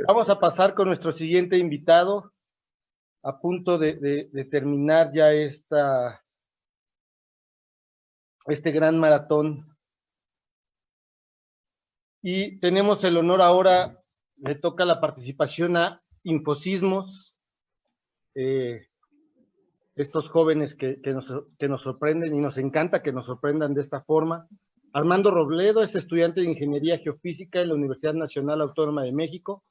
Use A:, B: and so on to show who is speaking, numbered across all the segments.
A: Vamos a pasar con nuestro siguiente invitado, a punto de terminar ya este gran maratón. Y tenemos el honor ahora, le toca la participación a Infosismos, estos jóvenes que nos sorprenden y nos encanta que nos sorprendan de esta forma. Armando Robledo es estudiante de Ingeniería Geofísica en la Universidad Nacional Autónoma de México.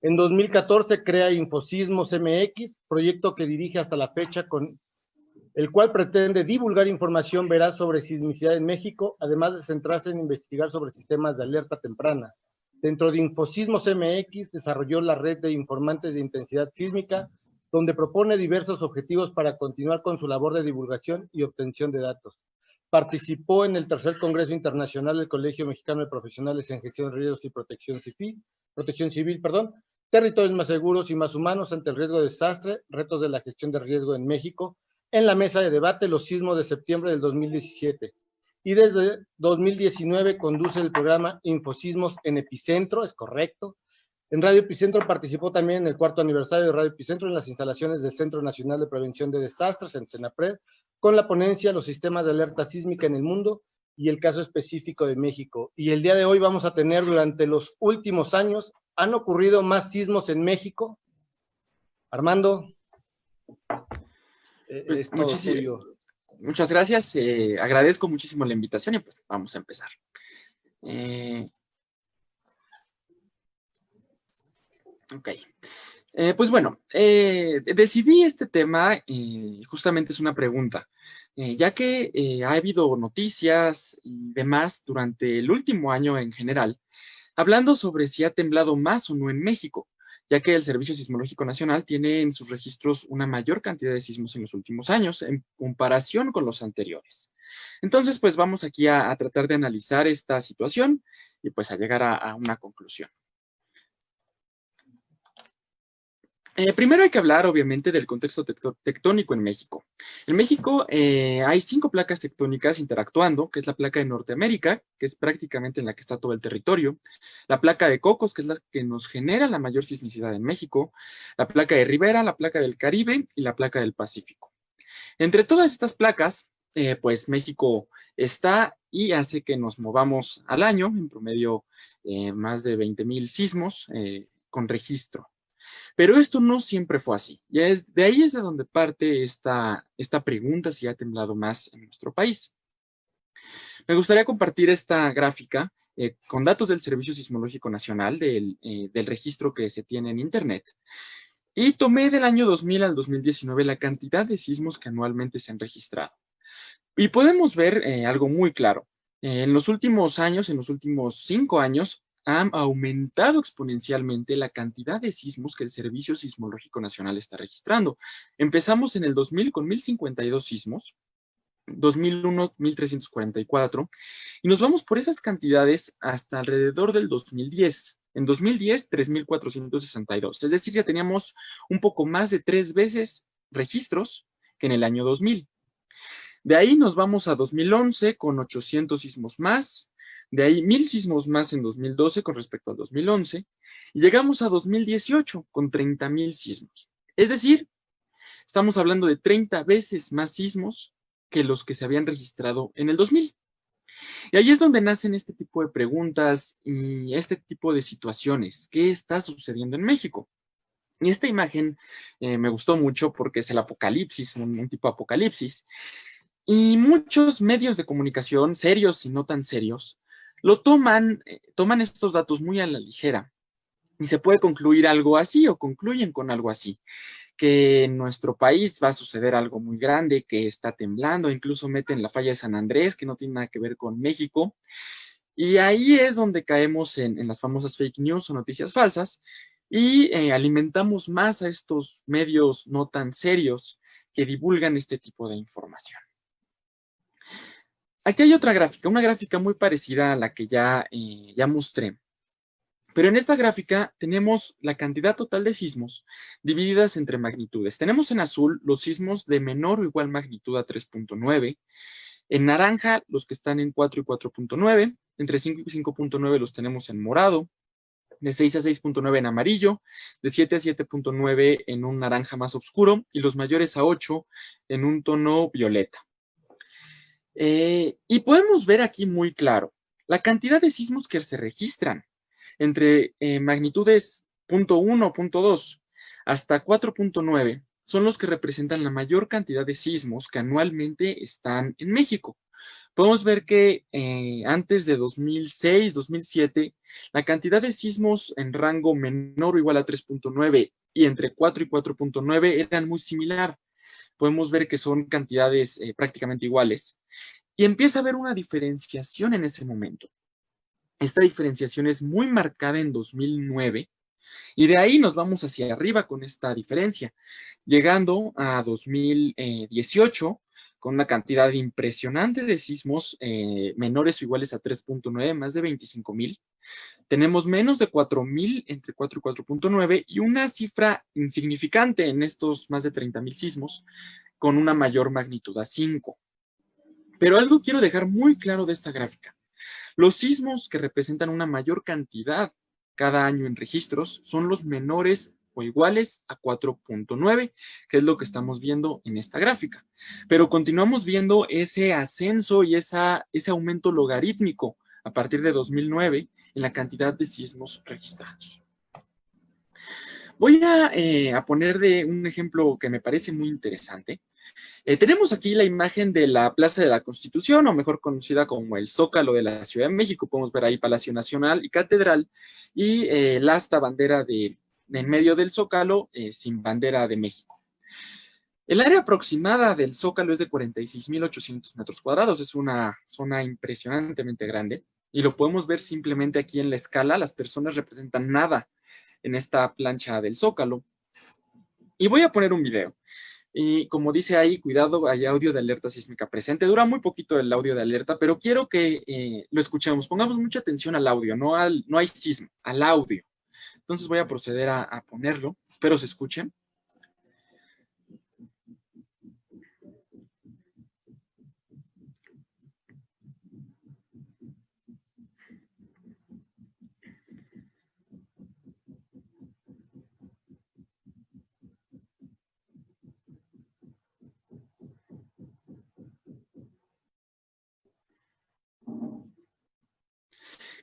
A: En 2014 crea Infosismos MX, proyecto que dirige hasta la fecha, con el cual pretende divulgar información veraz sobre sismicidad en México, además de centrarse en investigar sobre sistemas de alerta temprana. Dentro de Infosismos MX desarrolló la red de informantes de intensidad sísmica, donde propone diversos objetivos para continuar con su labor de divulgación y obtención de datos. Participó en el tercer Congreso Internacional del Colegio Mexicano de Profesionales en Gestión de Riesgos y Protección Civil, Territorios más seguros y más humanos ante el riesgo de desastre, retos de la gestión de riesgo en México, en la mesa de debate Los Sismos de septiembre del 2017. Y desde 2019 conduce el programa Infosismos en Epicentro, es correcto. En Radio Epicentro participó también en el 4º aniversario de Radio Epicentro en las instalaciones del Centro Nacional de Prevención de Desastres, en CENAPRED, con la ponencia Los sistemas de alerta sísmica en el mundo y el caso específico de México. Y el día de hoy vamos a tener, durante los últimos años, ¿han ocurrido más sismos en México? Armando,
B: pues
A: es todo tuyo.
B: Muchas gracias, agradezco muchísimo la invitación y pues vamos a empezar. Ok. Pues bueno, decidí este tema, justamente es una pregunta, ya que ha habido noticias y demás durante el último año en general, hablando sobre si ha temblado más o no en México, ya que el Servicio Sismológico Nacional tiene en sus registros una mayor cantidad de sismos en los últimos años, en comparación con los anteriores. Entonces, pues vamos aquí a tratar de analizar esta situación y pues a llegar a una conclusión. Primero hay que hablar, obviamente, del contexto tectónico en México. En México hay 5 placas tectónicas interactuando, que es la placa de Norteamérica, que es prácticamente en la que está todo el territorio, la placa de Cocos, que es la que nos genera la mayor sismicidad en México, la placa de Rivera, la placa del Caribe y la placa del Pacífico. Entre todas estas placas, pues México está y hace que nos movamos al año, en promedio, más de 20,000 sismos con registro. Pero esto no siempre fue así. De ahí es de donde parte esta pregunta si ha temblado más en nuestro país. Me gustaría compartir esta gráfica con datos del Servicio Sismológico Nacional, del registro que se tiene en Internet. Y tomé del año 2000 al 2019 la cantidad de sismos que anualmente se han registrado. Y podemos ver algo muy claro. En los últimos años, en los últimos 5 años, han aumentado exponencialmente la cantidad de sismos que el Servicio Sismológico Nacional está registrando. Empezamos en el 2000 con 1,052 sismos, 2001, 1,344, y nos vamos por esas cantidades hasta alrededor del 2010. En 2010, 3,462. Es decir, ya teníamos un poco más de 3 veces registros que en el año 2000. De ahí nos vamos a 2011 con 800 sismos más. De ahí 1,000 sismos más en 2012 con respecto al 2011. Y llegamos a 2018 con 30,000 sismos. Es decir, estamos hablando de 30 veces más sismos que los que se habían registrado en el 2000. Y ahí es donde nacen este tipo de preguntas y este tipo de situaciones. ¿Qué está sucediendo en México? Y esta imagen me gustó mucho porque es el apocalipsis, un tipo de apocalipsis. Y muchos medios de comunicación, serios y no tan serios, lo toman estos datos muy a la ligera. Y se puede concluir algo así o concluyen con algo así. Que en nuestro país va a suceder algo muy grande, que está temblando, incluso meten la falla de San Andrés, que no tiene nada que ver con México. Y ahí es donde caemos en las famosas fake news o noticias falsas y alimentamos más a estos medios no tan serios que divulgan este tipo de información. Aquí hay otra gráfica, una gráfica muy parecida a la que ya mostré. Pero en esta gráfica tenemos la cantidad total de sismos divididas entre magnitudes. Tenemos en azul los sismos de menor o igual magnitud a 3.9. En naranja los que están en 4 y 4.9. Entre 5 y 5.9 los tenemos en morado. de 6 a 6.9 en amarillo, de 7 a 7.9 en un naranja más oscuro y los mayores a 8 en un tono violeta. Y podemos ver aquí muy claro la cantidad de sismos que se registran entre magnitudes 0.1, 0.2 hasta 4.9 son los que representan la mayor cantidad de sismos que anualmente están en México. Podemos ver que antes de 2006, 2007, la cantidad de sismos en rango menor o igual a 3.9 y entre 4 y 4.9 eran muy similar. Podemos ver que son cantidades prácticamente iguales. Y empieza a haber una diferenciación en ese momento. Esta diferenciación es muy marcada en 2009 y de ahí nos vamos hacia arriba con esta diferencia, llegando a 2018 con una cantidad impresionante de sismos menores o iguales a 3.9, más de 25,000. Tenemos menos de 4,000 entre 4 y 4.9 y una cifra insignificante en estos más de 30,000 sismos con una mayor magnitud a 5. Pero algo quiero dejar muy claro de esta gráfica. Los sismos que representan una mayor cantidad cada año en registros son los menores o iguales a 4.9, que es lo que estamos viendo en esta gráfica. Pero continuamos viendo ese ascenso y ese aumento logarítmico a partir de 2009 en la cantidad de sismos registrados. Voy a poner de un ejemplo que me parece muy interesante. Tenemos aquí la imagen de la Plaza de la Constitución, o mejor conocida como el Zócalo de la Ciudad de México. Podemos ver ahí Palacio Nacional y Catedral, y el asta bandera de en medio del Zócalo sin bandera de México. El área aproximada del Zócalo es de 46,800 metros cuadrados. Es una zona impresionantemente grande, y lo podemos ver simplemente aquí en la escala. Las personas representan nada en esta plancha del Zócalo. Y voy a poner un video. Y como dice ahí, cuidado, hay audio de alerta sísmica presente. Dura muy poquito el audio de alerta, pero quiero que lo escuchemos. Pongamos mucha atención al audio, no hay sismo, al audio. Entonces voy a proceder a ponerlo. Espero se escuchen.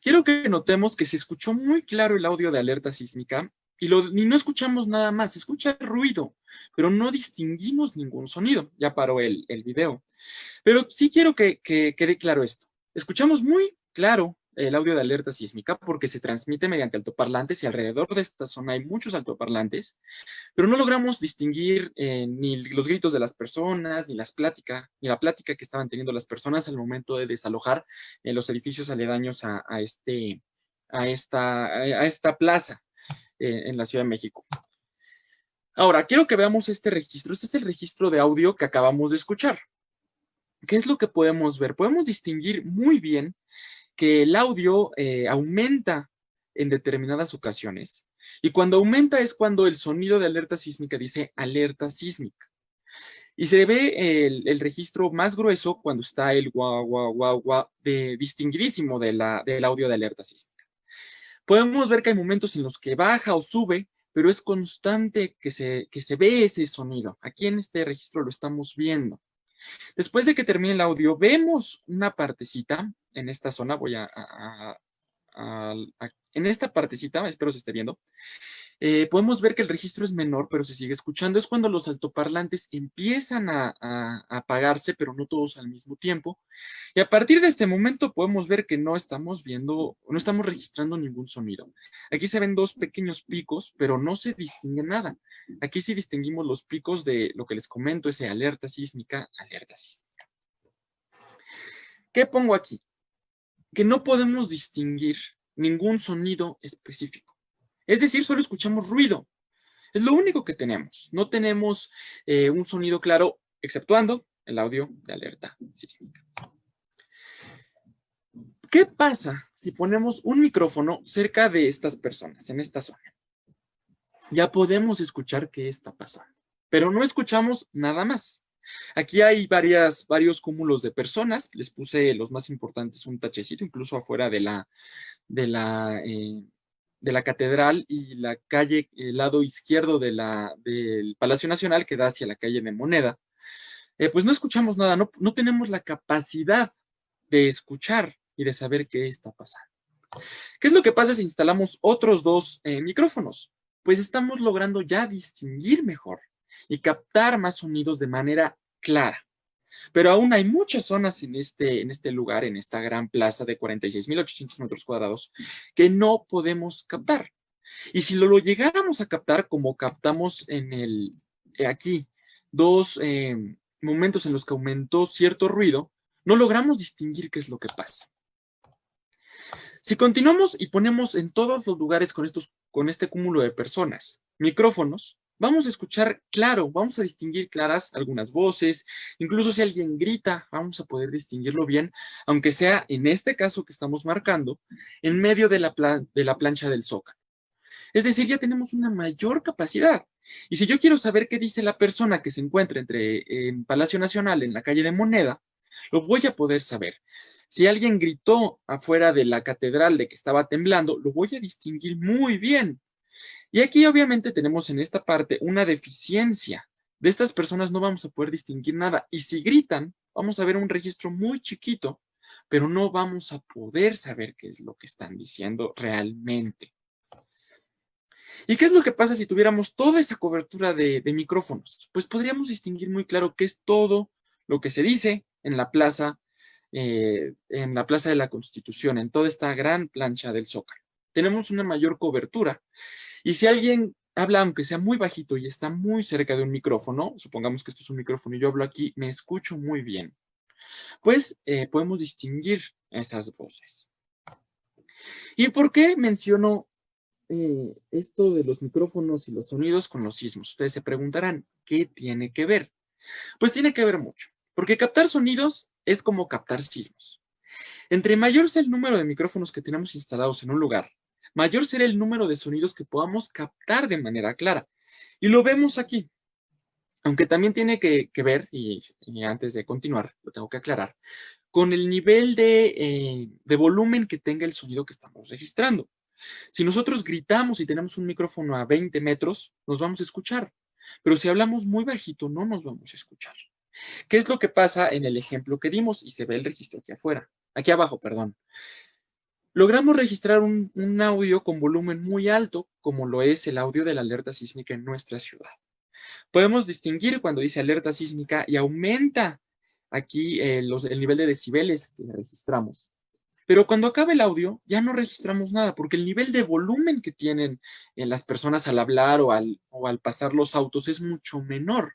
B: Quiero que notemos que se escuchó muy claro el audio de alerta sísmica y no escuchamos nada más. Se escucha ruido, pero no distinguimos ningún sonido. Ya paró el video. Pero sí quiero que quede claro esto. Escuchamos muy claro el audio de alerta sísmica porque se transmite mediante altoparlantes y alrededor de esta zona hay muchos altoparlantes, pero no logramos distinguir ni los gritos de las personas, ni la plática que estaban teniendo las personas al momento de desalojar los edificios aledaños a esta plaza en la Ciudad de México. Ahora, quiero que veamos este registro. Este es el registro de audio que acabamos de escuchar. ¿Qué es lo que podemos ver? Podemos distinguir muy bien que el audio aumenta en determinadas ocasiones. Y cuando aumenta es cuando el sonido de alerta sísmica dice alerta sísmica. Y se ve el registro más grueso cuando está el guau, guau, guau, guau, distinguidísimo del audio de alerta sísmica. Podemos ver que hay momentos en los que baja o sube, pero es constante que se ve ese sonido. Aquí en este registro lo estamos viendo. Después de que termine el audio, vemos una partecita en esta zona. Voy en esta partecita, espero se esté viendo. Podemos ver que el registro es menor, pero se sigue escuchando. Es cuando los altoparlantes empiezan a apagarse, pero no todos al mismo tiempo. Y a partir de este momento podemos ver que no estamos registrando ningún sonido. Aquí se ven dos pequeños picos, pero no se distingue nada. Aquí sí distinguimos los picos de lo que les comento, ese alerta sísmica, alerta sísmica. ¿Qué pongo aquí? Que no podemos distinguir ningún sonido específico. Es decir, solo escuchamos ruido. Es lo único que tenemos. No tenemos un sonido claro, exceptuando el audio de alerta sísmica. ¿Qué pasa si ponemos un micrófono cerca de estas personas, en esta zona? Ya podemos escuchar qué está pasando, pero no escuchamos nada más. Aquí hay varios cúmulos de personas. Les puse los más importantes, un tachecito, incluso afuera de la de la catedral y la calle, el lado izquierdo del Palacio Nacional que da hacia la calle de Moneda, pues no escuchamos nada, no tenemos la capacidad de escuchar y de saber qué está pasando. ¿Qué es lo que pasa si instalamos otros dos micrófonos? Pues estamos logrando ya distinguir mejor y captar más sonidos de manera clara. Pero aún hay muchas zonas en este lugar, en esta gran plaza de 46.800 metros cuadrados, que no podemos captar. Y si lo llegáramos a captar, como captamos aquí, dos momentos en los que aumentó cierto ruido, no logramos distinguir qué es lo que pasa. Si continuamos y ponemos en todos los lugares con este cúmulo de personas micrófonos, vamos a escuchar claro, vamos a distinguir claras algunas voces, incluso si alguien grita, vamos a poder distinguirlo bien, aunque sea en este caso que estamos marcando, en medio de la plancha del Zócalo. Es decir, ya tenemos una mayor capacidad. Y si yo quiero saber qué dice la persona que se encuentra en Palacio Nacional, en la calle de Moneda, lo voy a poder saber. Si alguien gritó afuera de la catedral de que estaba temblando, lo voy a distinguir muy bien. Y aquí obviamente tenemos en esta parte una deficiencia. De estas personas no vamos a poder distinguir nada. Y si gritan, vamos a ver un registro muy chiquito, pero no vamos a poder saber qué es lo que están diciendo realmente. ¿Y qué es lo que pasa si tuviéramos toda esa cobertura de micrófonos? Pues podríamos distinguir muy claro qué es todo lo que se dice en la plaza de la Constitución, en toda esta gran plancha del Zócalo. Tenemos una mayor cobertura. Y si alguien habla, aunque sea muy bajito y está muy cerca de un micrófono, supongamos que esto es un micrófono y yo hablo aquí, me escucho muy bien, pues podemos distinguir esas voces. ¿Y por qué menciono esto de los micrófonos y los sonidos con los sismos? Ustedes se preguntarán, ¿qué tiene que ver? Pues tiene que ver mucho, porque captar sonidos es como captar sismos. Entre mayor sea el número de micrófonos que tenemos instalados en un lugar, mayor será el número de sonidos que podamos captar de manera clara. Y lo vemos aquí. Aunque también tiene que ver, y antes de continuar, lo tengo que aclarar, con el nivel de volumen que tenga el sonido que estamos registrando. Si nosotros gritamos y tenemos un micrófono a 20 metros, nos vamos a escuchar. Pero si hablamos muy bajito, no nos vamos a escuchar. ¿Qué es lo que pasa en el ejemplo que dimos? Y se ve el registro aquí abajo, perdón. Logramos registrar un audio con volumen muy alto, como lo es el audio de la alerta sísmica en nuestra ciudad. Podemos distinguir cuando dice alerta sísmica y aumenta aquí el nivel de decibeles que registramos. Pero cuando acaba el audio, ya no registramos nada, porque el nivel de volumen que tienen las personas al hablar o al pasar los autos es mucho menor.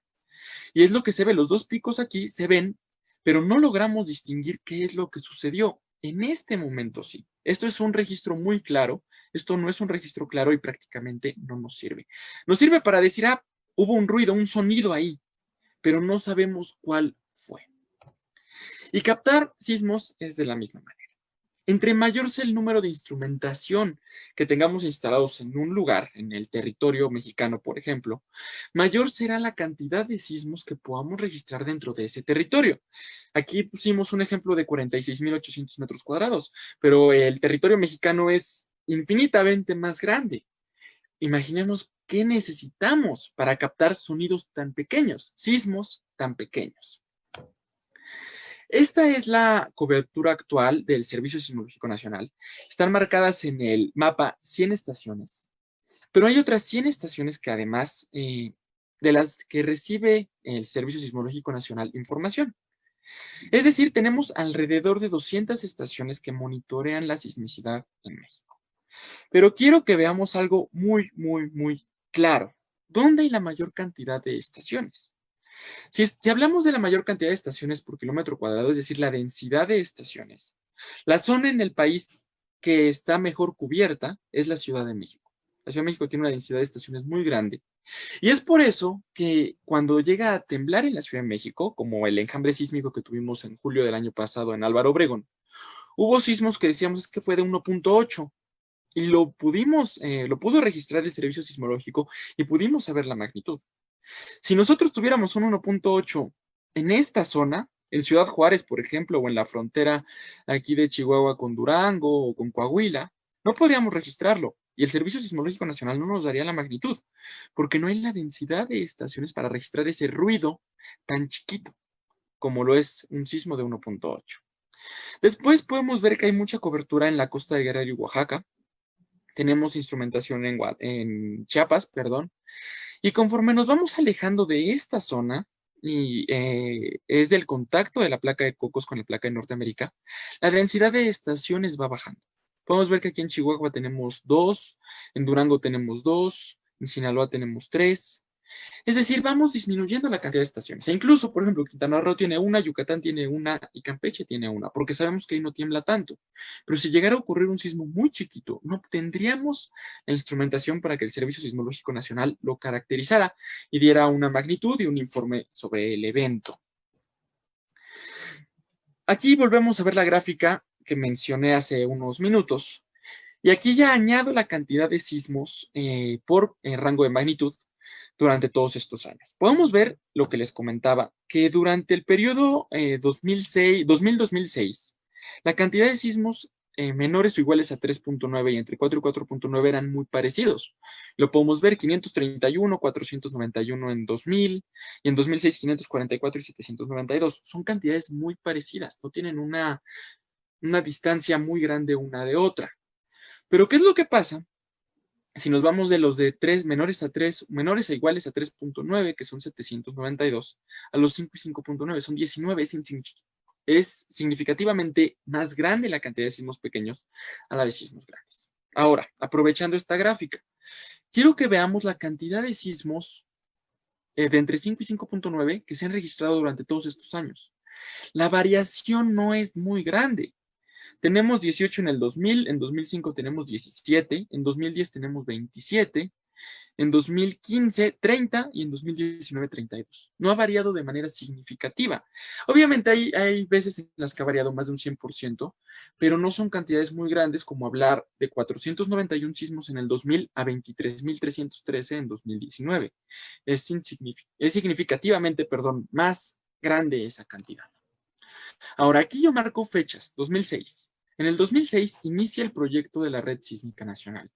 B: Y es lo que se ve, los dos picos aquí se ven, pero no logramos distinguir qué es lo que sucedió. En este momento sí. Esto es un registro muy claro, esto no es un registro claro y prácticamente no nos sirve. Nos sirve para decir, hubo un ruido, un sonido ahí, pero no sabemos cuál fue. Y captar sismos es de la misma manera. Entre mayor sea el número de instrumentación que tengamos instalados en un lugar, en el territorio mexicano, por ejemplo, mayor será la cantidad de sismos que podamos registrar dentro de ese territorio. Aquí pusimos un ejemplo de 46.800 metros cuadrados, pero el territorio mexicano es infinitamente más grande. Imaginemos qué necesitamos para captar sonidos tan pequeños, sismos tan pequeños. Esta es la cobertura actual del Servicio Sismológico Nacional. Están marcadas en el mapa 100 estaciones, pero hay otras 100 estaciones que además de las que recibe el Servicio Sismológico Nacional información. Es decir, tenemos alrededor de 200 estaciones que monitorean la sismicidad en México. Pero quiero que veamos algo muy, muy, muy claro. ¿Dónde hay la mayor cantidad de estaciones? Si hablamos de la mayor cantidad de estaciones por kilómetro cuadrado, es decir, la densidad de estaciones, la zona en el país que está mejor cubierta es la Ciudad de México. La Ciudad de México tiene una densidad de estaciones muy grande. Y es por eso que cuando llega a temblar en la Ciudad de México, como el enjambre sísmico que tuvimos en julio del año pasado en Álvaro Obregón, hubo sismos que decíamos que fue de 1.8 y lo pudo registrar el Servicio Sismológico y pudimos saber la magnitud. Si nosotros tuviéramos un 1.8 en esta zona, en Ciudad Juárez, por ejemplo, o en la frontera aquí de Chihuahua con Durango o con Coahuila, no podríamos registrarlo. y el Servicio Sismológico Nacional no nos daría la magnitud, porque no hay la densidad de estaciones para registrar ese ruido tan chiquito como lo es un sismo de 1.8. Después podemos ver que hay mucha cobertura en la costa de Guerrero y Oaxaca. Tenemos instrumentación en Chiapas, perdón. Y conforme nos vamos alejando de esta zona, y es del contacto de la placa de Cocos con la placa de Norteamérica, la densidad de estaciones va bajando. Podemos ver que aquí en Chihuahua tenemos 2, en Durango tenemos 2, en Sinaloa tenemos 3. Es decir, vamos disminuyendo la cantidad de estaciones. E incluso, por ejemplo, Quintana Roo tiene una, Yucatán tiene una y Campeche tiene una, porque sabemos que ahí no tiembla tanto. Pero si llegara a ocurrir un sismo muy chiquito, no tendríamos la instrumentación para que el Servicio Sismológico Nacional lo caracterizara y diera una magnitud y un informe sobre el evento. Aquí volvemos a ver la gráfica que mencioné hace unos minutos. Y aquí ya añado la cantidad de sismos por rango de magnitud durante todos estos años. Podemos ver lo que les comentaba, que durante el periodo 2000-2006, la cantidad de sismos menores o iguales a 3.9 y entre 4 y 4.9 eran muy parecidos. Lo podemos ver, 531, 491 en 2000, y en 2006 544 y 792. Son cantidades muy parecidas, no tienen una distancia muy grande una de otra. Pero ¿qué es lo que pasa? Si nos vamos de los de 3 menores a iguales a 3.9, que son 792, a los 5 y 5.9 son 19, es significativamente más grande la cantidad de sismos pequeños a la de sismos grandes. Ahora, aprovechando esta gráfica, quiero que veamos la cantidad de sismos de entre 5 y 5.9 que se han registrado durante todos estos años. La variación no es muy grande. Tenemos 18 en el 2000, en 2005 tenemos 17, en 2010 tenemos 27, en 2015 30 y en 2019 32. No ha variado de manera significativa. Obviamente hay veces en las que ha variado más de un 100%, pero no son cantidades muy grandes como hablar de 491 sismos en el 2000 a 23.313 en 2019. Es significativamente, más grande esa cantidad. Ahora, aquí yo marco fechas, 2006. En el 2006 inicia el proyecto de la Red Sísmica Nacional,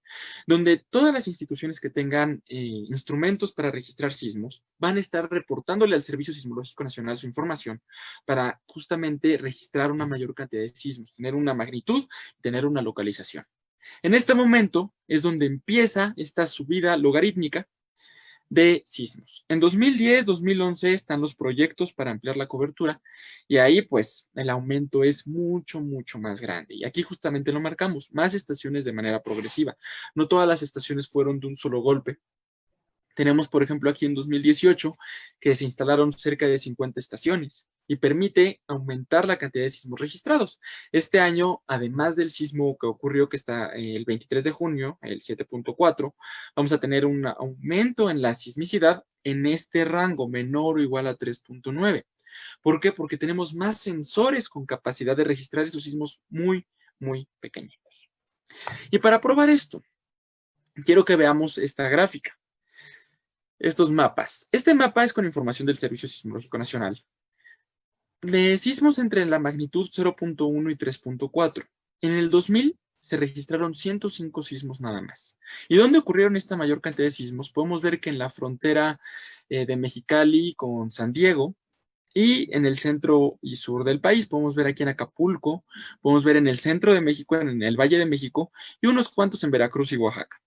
B: donde todas las instituciones que tengan instrumentos para registrar sismos van a estar reportándole al Servicio Sismológico Nacional su información para justamente registrar una mayor cantidad de sismos, tener una magnitud, tener una localización. En este momento es donde empieza esta subida logarítmica de sismos. En 2010, 2011 están los proyectos para ampliar la cobertura y ahí pues el aumento es mucho más grande. Y aquí justamente lo marcamos, más estaciones de manera progresiva. No todas las estaciones fueron de un solo golpe. Tenemos, por ejemplo, aquí en 2018 que se instalaron cerca de 50 estaciones y permite aumentar la cantidad de sismos registrados. Este año, además del sismo que ocurrió, que está el 23 de junio, el 7.4, vamos a tener un aumento en la sismicidad en este rango menor o igual a 3.9. ¿Por qué? Porque tenemos más sensores con capacidad de registrar esos sismos muy pequeñitos. Y para probar esto, quiero que veamos esta gráfica. Estos mapas. Este mapa es con información del Servicio Sismológico Nacional de sismos entre la magnitud 0.1 y 3.4. En el 2000 se registraron 105 sismos nada más. ¿Y dónde ocurrieron esta mayor cantidad de sismos? Podemos ver que en la frontera de Mexicali con San Diego y en el centro y sur del país. Podemos ver aquí en Acapulco, podemos ver en el centro de México, en el Valle de México y unos cuantos en Veracruz y Oaxaca.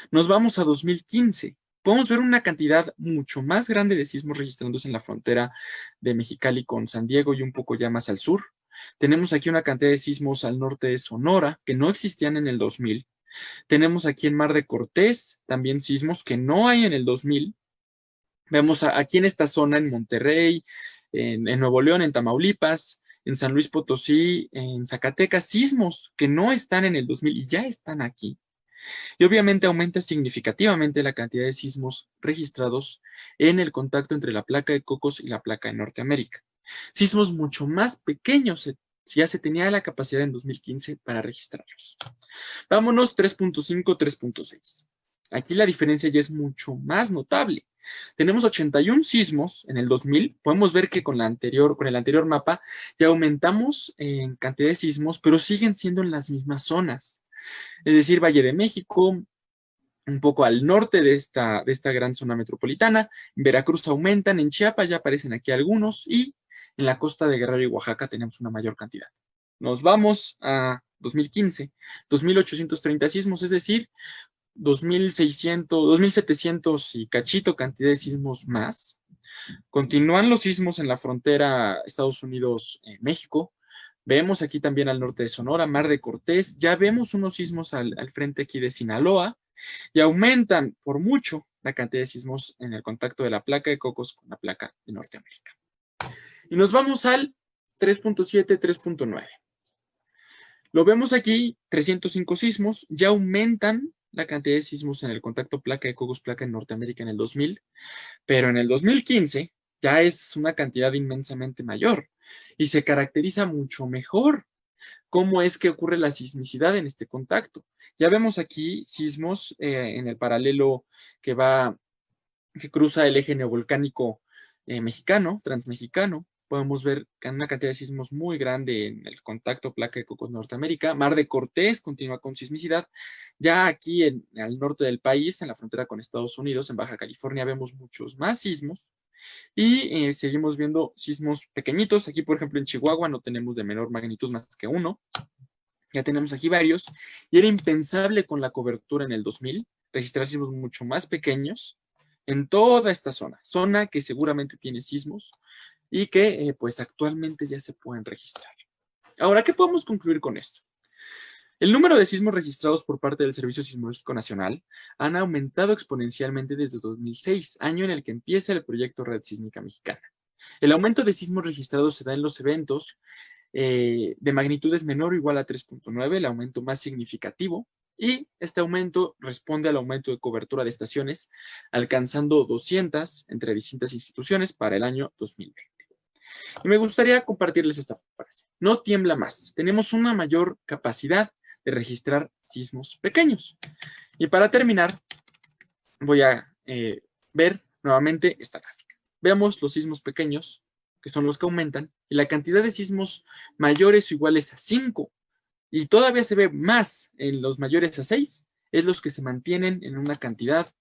B: Nos vamos a 2015. Podemos ver una cantidad mucho más grande de sismos registrándose en la frontera de Mexicali con San Diego y un poco ya más al sur. Tenemos aquí una cantidad de sismos al norte de Sonora que no existían en el 2000. Tenemos aquí en Mar de Cortés también sismos que no hay en el 2000. Vemos aquí en esta zona, en Monterrey, en Nuevo León, en Tamaulipas, en San Luis Potosí, en Zacatecas, sismos que no están en el 2000 y ya están aquí. Y obviamente aumenta significativamente la cantidad de sismos registrados en el contacto entre la placa de Cocos y la placa de Norteamérica. Sismos mucho más pequeños, ya se tenía la capacidad en 2015 para registrarlos. Vámonos 3.5, 3.6. Aquí la diferencia ya es mucho más notable. Tenemos 81 sismos en el 2000. Podemos ver que con el anterior mapa ya aumentamos en cantidad de sismos, pero siguen siendo en las mismas zonas. es decir, Valle de México, un poco al norte de esta gran zona metropolitana. En Veracruz aumentan, en Chiapas ya aparecen aquí algunos, y en la costa de Guerrero y Oaxaca tenemos una mayor cantidad. Nos vamos a 2015, 2.830 sismos, es decir, 2.600, 2.700 y cachito cantidad de sismos más. Continúan los sismos en la frontera Estados Unidos-México. Vemos aquí también al norte de Sonora, Mar de Cortés. Ya vemos unos sismos al frente aquí de Sinaloa, y aumentan por mucho la cantidad de sismos en el contacto de la placa de Cocos con la placa de Norteamérica. Y nos vamos al 3.7, 3.9. Lo vemos aquí, 305 sismos, ya aumentan la cantidad de sismos en el contacto placa de Cocos, placa en Norteamérica en el 2000, pero en el 2015 ya es una cantidad inmensamente mayor y se caracteriza mucho mejor cómo es que ocurre la sismicidad en este contacto. Ya vemos aquí sismos en el paralelo que cruza el eje neovolcánico mexicano, transmexicano. Podemos ver una cantidad de sismos muy grande en el contacto placa de Cocos Norteamérica. Mar de Cortés continúa con sismicidad. Ya aquí al norte del país, en la frontera con Estados Unidos, en Baja California, vemos muchos más sismos. Y seguimos viendo sismos pequeñitos. Aquí, por ejemplo, en Chihuahua no tenemos de menor magnitud más que uno. Ya tenemos aquí varios. Y era impensable con la cobertura en el 2000 registrar sismos mucho más pequeños en toda esta zona que seguramente tiene sismos y que pues actualmente ya se pueden registrar. Ahora, ¿qué podemos concluir con esto? El número de sismos registrados por parte del Servicio Sismológico Nacional han aumentado exponencialmente desde 2006, año en el que empieza el proyecto Red Sísmica Mexicana. El aumento de sismos registrados se da en los eventos de magnitudes menor o igual a 3.9, el aumento más significativo, y este aumento responde al aumento de cobertura de estaciones, alcanzando 200 entre distintas instituciones para el año 2020. Y me gustaría compartirles esta frase. No tiembla más. Tenemos una mayor capacidad de registrar sismos pequeños. Y para terminar, voy a ver nuevamente esta gráfica. Veamos los sismos pequeños, que son los que aumentan, y la cantidad de sismos mayores o iguales a 5, y todavía se ve más en los mayores a 6, es los que se mantienen en una cantidad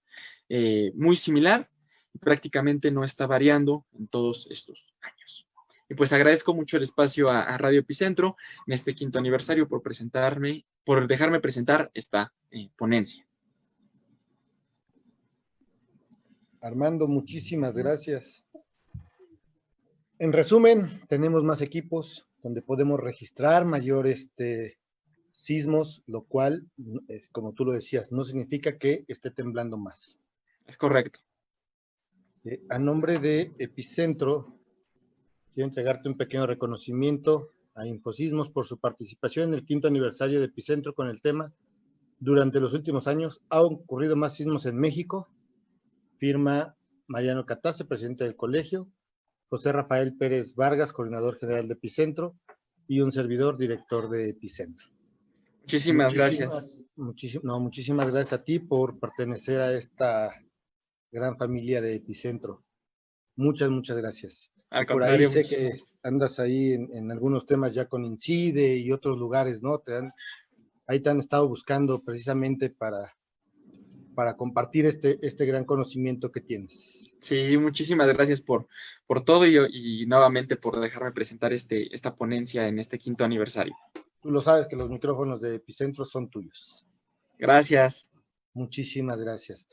B: muy similar, y prácticamente no está variando en todos estos años. Y pues agradezco mucho el espacio a Radio Epicentro en este 5º aniversario por dejarme presentar esta ponencia.
A: Armando, muchísimas gracias. En resumen, tenemos más equipos donde podemos registrar mayores sismos, lo cual, como tú lo decías, no significa que esté temblando más.
B: Es correcto.
A: A nombre de Epicentro, quiero entregarte un pequeño reconocimiento a Infosismos por su participación en el 5º aniversario de Epicentro con el tema "Durante los últimos años ha ocurrido más sismos en México". Firma Mariano Catace, presidente del colegio, José Rafael Pérez Vargas, coordinador general de Epicentro, y un servidor, director de Epicentro.
B: Muchísimas gracias.
A: Muchísimas gracias a ti por pertenecer a esta gran familia de Epicentro. Muchas gracias.
B: Al
A: Por
B: contrario,
A: ahí sé que andas ahí en algunos temas ya con INCIDE y otros lugares, ¿no? Ahí te han estado buscando precisamente para compartir este gran conocimiento que tienes.
B: Sí, muchísimas gracias por todo y nuevamente por dejarme presentar esta ponencia en este 5º aniversario.
A: Tú lo sabes que los micrófonos de Epicentro son tuyos.
B: Gracias.
A: Muchísimas gracias.